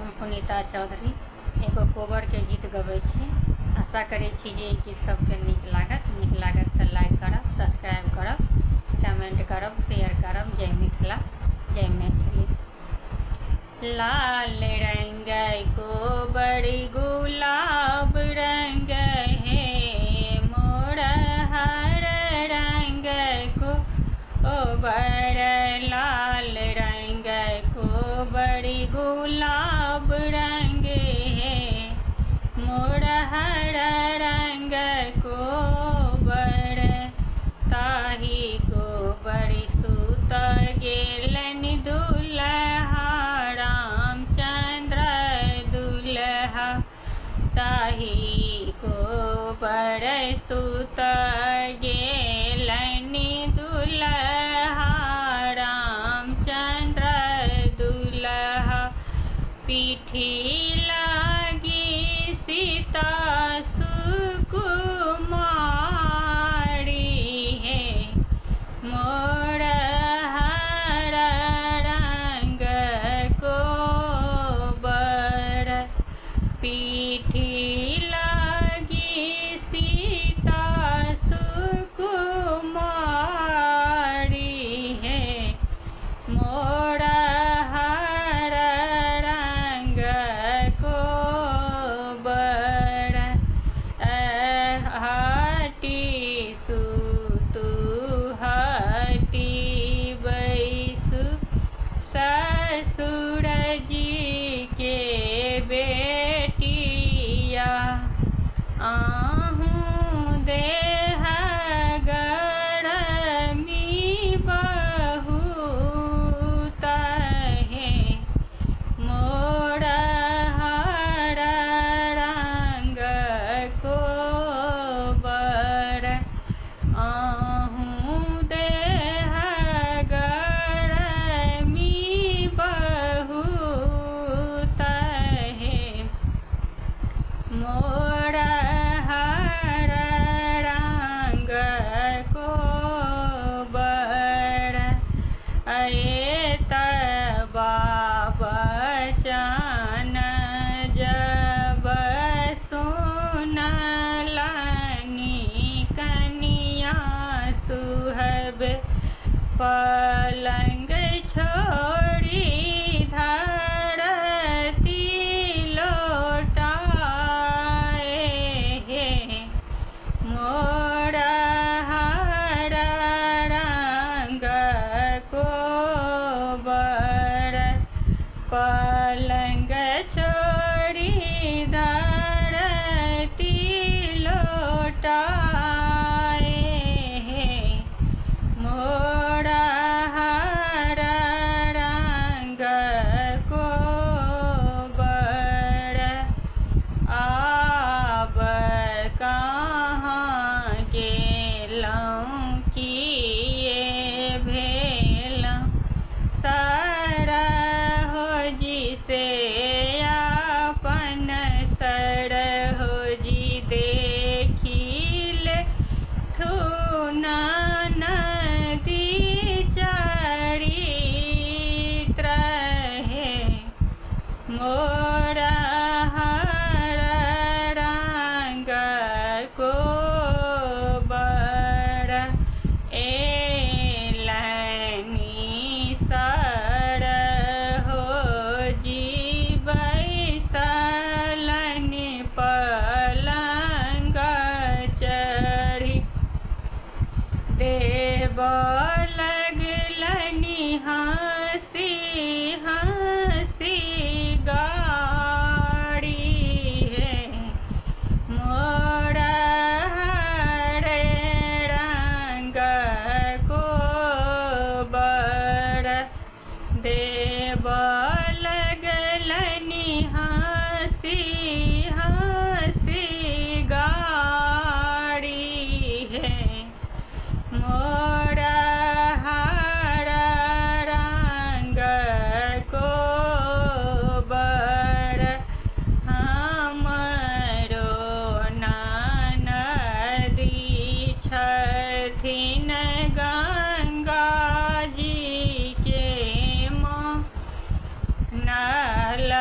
हम पुनीता चौधरी एगो कोबर के गीत गबै छी। आशा करै छी जे ई गीत सबके नीक लागत तऽ लाइक करब, सब्सक्राइब करब, कमेंट करब, शेयर करब। जय मिथिला, जय मैथिली। लाल रंग कोबर गुलाब रंग है मोर, हर रंग कोबर। लाल रंग कोबर गुलाब रंग है मोर, हर रंग कोबर। ताही कोबर सुत गेलन दुल्हा, रामचंद्र दुल्हा। ताही कोबर सुत गेलन दुल्हा, रामचंद्र दुल्हा। पीठी लागी सीता सुकुमारी है मोर, हर रंग कोबर। पीठी लागी सीता सुकुमारी है मोर, हर रंग कोबर। हटी सुतु हटी बैसु ससुर जी के बेटिया। आहूँ देह गरमी बहुत है मोर, हर रंग कोबर। आहूँ देह गरमी बहुत है मोर, हर रंग कोबर। एतबा बचन जब सुनलनि कनिया सुहब, पलंग छोड़ी धरती लौटाए हे मोर, हर रंग कोबर। पलंग छोड़ी धरती लौटाए हे मोर, हर रंग कोबर। आब कहाँ गेलहुँ किए भेलहुँ सरहोजी से अपन सरहोजी देखिल थुन नदी चरित्र है मोर, हर रंग कोबर। एलनि सरहोजी बैसलनि पलंग चढ़ी, देव लगलनि हँसी हँसी गाड़ी है मोर, हर रंग कोबर। देव लगलनि हँसी हँसी गाड़ी है मोर, हर रंग कोबर। हमरो ननदी छथिन गंगा जी के माँ, नल